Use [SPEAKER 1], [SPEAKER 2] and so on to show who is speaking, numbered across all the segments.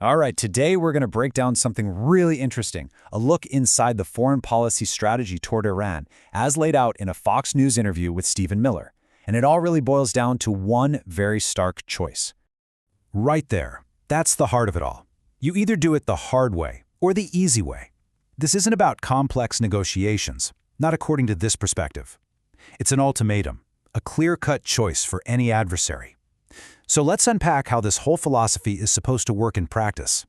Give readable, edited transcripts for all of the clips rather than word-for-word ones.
[SPEAKER 1] All right, today we're going to break down something really interesting, a look inside the foreign policy strategy toward Iran, as laid out in a Fox News interview with Stephen Miller. And it all really boils down to one very stark choice. Right there. That's the heart of it all. You either do it the hard way or the easy way. This isn't about complex negotiations, not according to this perspective. It's an ultimatum, a clear-cut choice for any adversary. So let's unpack how this whole philosophy is supposed to work in practice.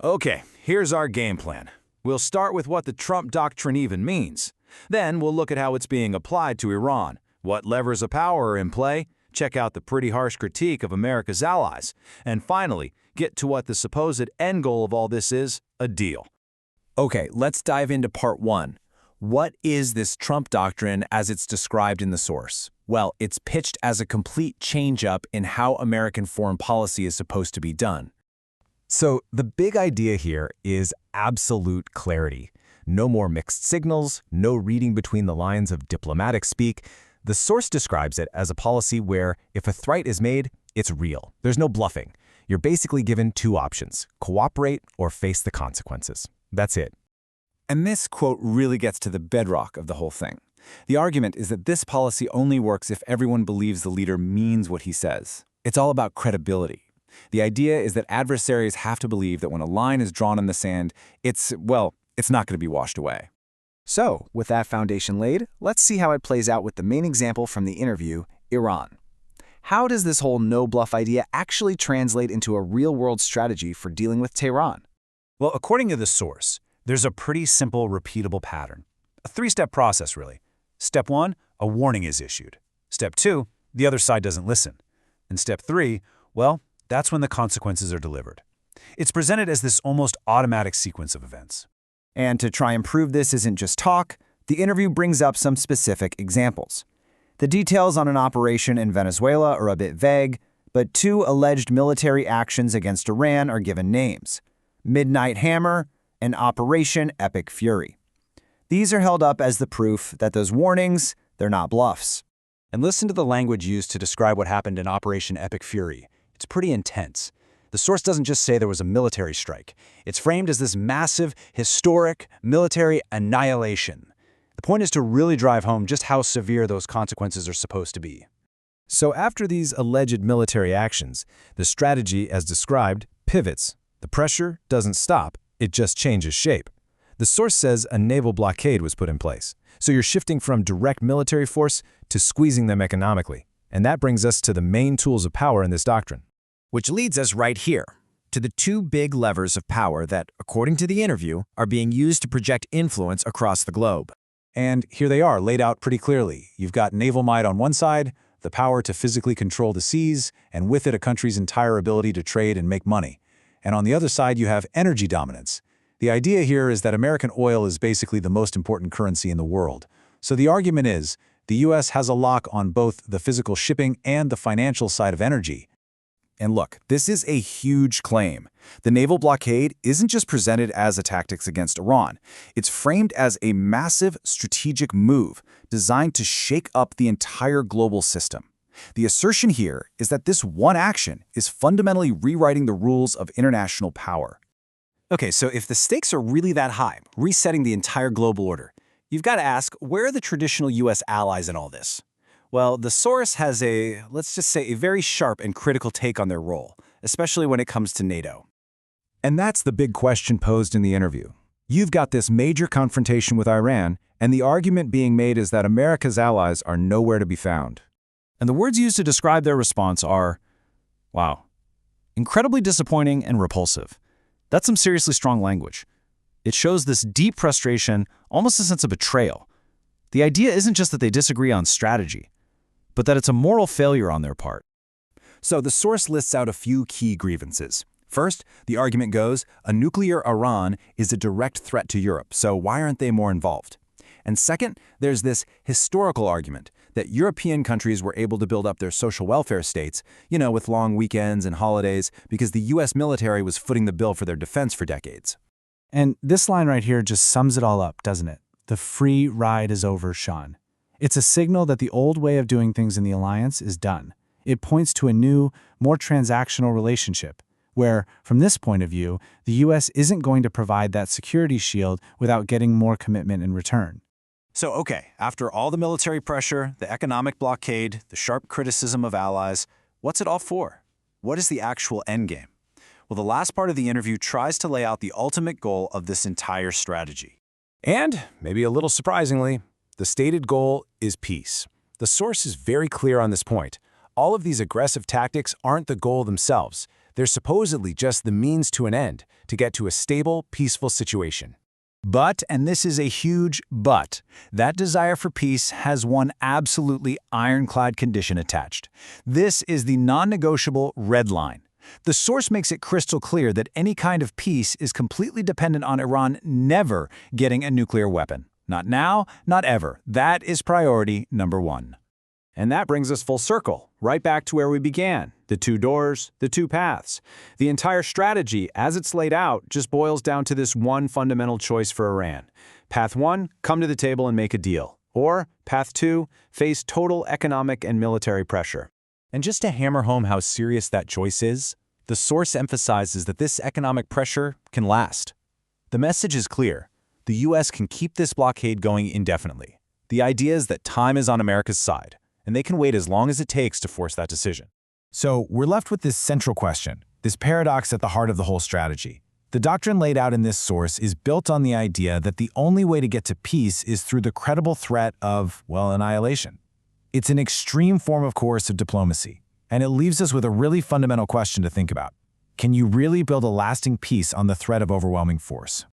[SPEAKER 2] Okay, here's our game plan. We'll start with what the Trump doctrine even means. Then we'll look at how it's being applied to Iran, what levers of power are in play, check out the pretty harsh critique of America's allies, and finally, get to what the supposed end goal of all this is, a deal.
[SPEAKER 3] Okay, let's dive into part one. What is this Trump doctrine as it's described in the source? Well, it's pitched as a complete change-up in how American foreign policy is supposed to be done.
[SPEAKER 4] So the big idea here is absolute clarity. No more mixed signals, no reading between the lines of diplomatic speak. The source describes it as a policy where if a threat is made, it's real. There's no bluffing. You're basically given two options: cooperate or face the consequences. That's it.
[SPEAKER 5] And this quote really gets to the bedrock of the whole thing. The argument is that this policy only works if everyone believes the leader means what he says. It's all about credibility. The idea is that adversaries have to believe that when a line is drawn in the sand, it's not going to be washed away. So, with that foundation laid, let's see how it plays out with the main example from the interview, Iran. How does this whole no-bluff idea actually translate into a real-world strategy for dealing with Tehran?
[SPEAKER 1] Well, according to the source, there's a pretty simple, repeatable pattern. A three-step process, really. Step 1, a warning is issued. Step 2, the other side doesn't listen. And step 3, well, that's when the consequences are delivered. It's presented as this almost automatic sequence of events.
[SPEAKER 5] And to try and prove this isn't just talk, the interview brings up some specific examples. The details on an operation in Venezuela are a bit vague, but two alleged military actions against Iran are given names: Midnight Hammer and Operation Epic Fury. These are held up as the proof that those warnings, they're not bluffs.
[SPEAKER 1] And listen to the language used to describe what happened in Operation Epic Fury. It's pretty intense. The source doesn't just say there was a military strike. It's framed as this massive, historic, military annihilation. The point is to really drive home just how severe those consequences are supposed to be.
[SPEAKER 4] So after these alleged military actions, the strategy, as described, pivots. The pressure doesn't stop, it just changes shape. The source says a naval blockade was put in place. So you're shifting from direct military force to squeezing them economically. And that brings us to the main tools of power in this doctrine.
[SPEAKER 3] Which leads us right here, to the two big levers of power that, according to the interview, are being used to project influence across the globe.
[SPEAKER 1] And here they are, laid out pretty clearly. You've got naval might on one side, the power to physically control the seas, and with it a country's entire ability to trade and make money. And on the other side, you have energy dominance. The idea here is that American oil is basically the most important currency in the world. So the argument is, the U.S. has a lock on both the physical shipping and the financial side of energy.
[SPEAKER 5] And look, this is a huge claim. The naval blockade isn't just presented as a tactic against Iran. It's framed as a massive strategic move designed to shake up the entire global system. The assertion here is that this one action is fundamentally rewriting the rules of international power. Okay, so if the stakes are really that high, resetting the entire global order, you've got to ask, where are the traditional U.S. allies in all this? Well, the source has let's just say, a very sharp and critical take on their role, especially when it comes to NATO.
[SPEAKER 4] And that's the big question posed in the interview. You've got this major confrontation with Iran, and the argument being made is that America's allies are nowhere to be found.
[SPEAKER 1] And the words used to describe their response are, wow, incredibly disappointing and repulsive. That's some seriously strong language. It shows this deep frustration, almost a sense of betrayal. The idea isn't just that they disagree on strategy, but that it's a moral failure on their part.
[SPEAKER 5] So the source lists out a few key grievances. First, the argument goes, a nuclear Iran is a direct threat to Europe, so why aren't they more involved? And second, there's this historical argument that European countries were able to build up their social welfare states, with long weekends and holidays, because the U.S. military was footing the bill for their defense for decades.
[SPEAKER 6] And this line right here just sums it all up, doesn't it? The free ride is over, Sean. It's a signal that the old way of doing things in the alliance is done. It points to a new, more transactional relationship, where, from this point of view, the U.S. isn't going to provide that security shield without getting more commitment in return.
[SPEAKER 2] So, okay, after all the military pressure, the economic blockade, the sharp criticism of allies, what's it all for? What is the actual endgame? Well, the last part of the interview tries to lay out the ultimate goal of this entire strategy.
[SPEAKER 3] And, maybe a little surprisingly, the stated goal is peace. The source is very clear on this point. All of these aggressive tactics aren't the goal themselves. They're supposedly just the means to an end, to get to a stable, peaceful situation.
[SPEAKER 1] But, and this is a huge but, that desire for peace has one absolutely ironclad condition attached. This is the non-negotiable red line. The source makes it crystal clear that any kind of peace is completely dependent on Iran never getting a nuclear weapon. Not now, not ever. That is priority number one.
[SPEAKER 3] And that brings us full circle, right back to where we began. The two doors, the two paths. The entire strategy, as it's laid out, just boils down to this one fundamental choice for Iran. Path 1, come to the table and make a deal. Or, Path 2, face total economic and military pressure.
[SPEAKER 1] And just to hammer home how serious that choice is, the source emphasizes that this economic pressure can last. The message is clear. The U.S. can keep this blockade going indefinitely. The idea is that time is on America's side, and they can wait as long as it takes to force that decision.
[SPEAKER 4] So we're left with this central question, this paradox at the heart of the whole strategy. The doctrine laid out in this source is built on the idea that the only way to get to peace is through the credible threat of, well, annihilation. It's an extreme form of coercive diplomacy, and it leaves us with a really fundamental question to think about. Can you really build a lasting peace on the threat of overwhelming force?